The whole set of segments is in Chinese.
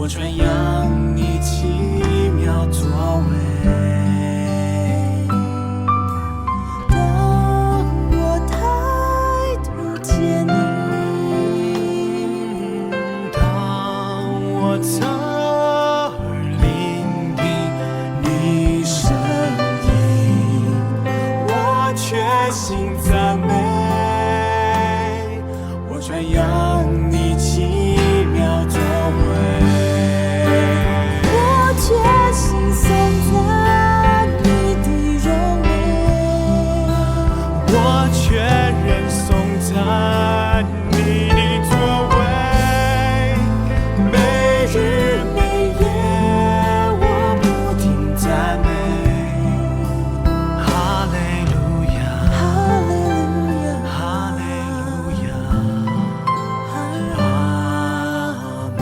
我传扬你奇妙作为。当我抬头见你，当我侧耳聆听你声音，我全心赞美，我传扬你奇妙作为。我决心颂赞你的荣美，我全人颂赞你的作为，每日每夜我不停赞美。哈利路亚，哈利路亚，哈利路亚，阿门。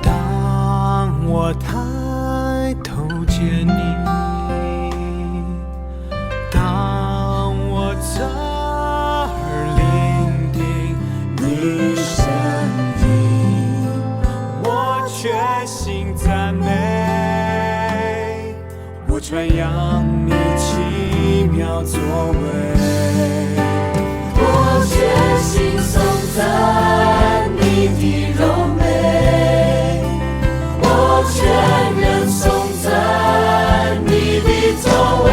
当我抬头见你，当我侧耳聆听你声音，我全心赞美，我传扬你奇妙作为。我决心颂赞你的荣美，我全人颂赞你的作为，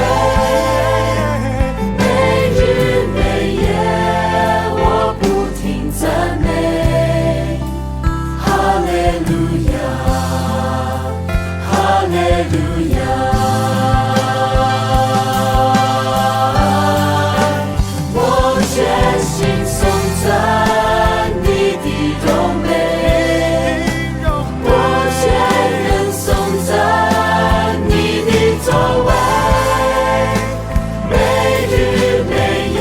每日每夜我不停赞美，哈利路亚，哈利路亚。我全心颂赞你的荣美，我全人颂赞你的作为，每日每夜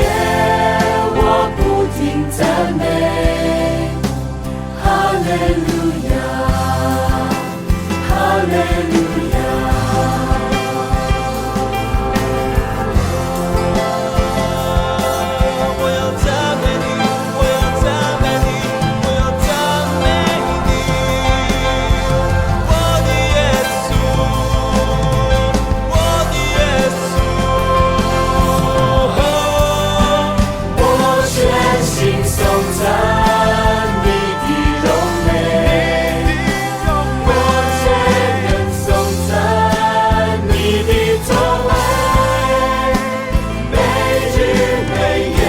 我不停赞美，哈利路亚，哈利路亚。我要赞美你，我要赞美你，我要赞美你，我的耶稣，我的耶稣。我全心颂赞你的荣美，我全人颂赞你的作为，每日每夜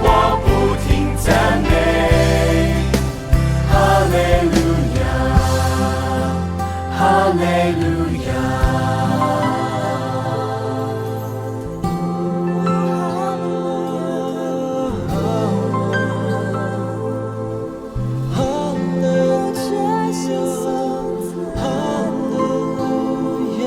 我不停赞美，哈利路亚，哈利路亚。我全心颂赞你的荣美。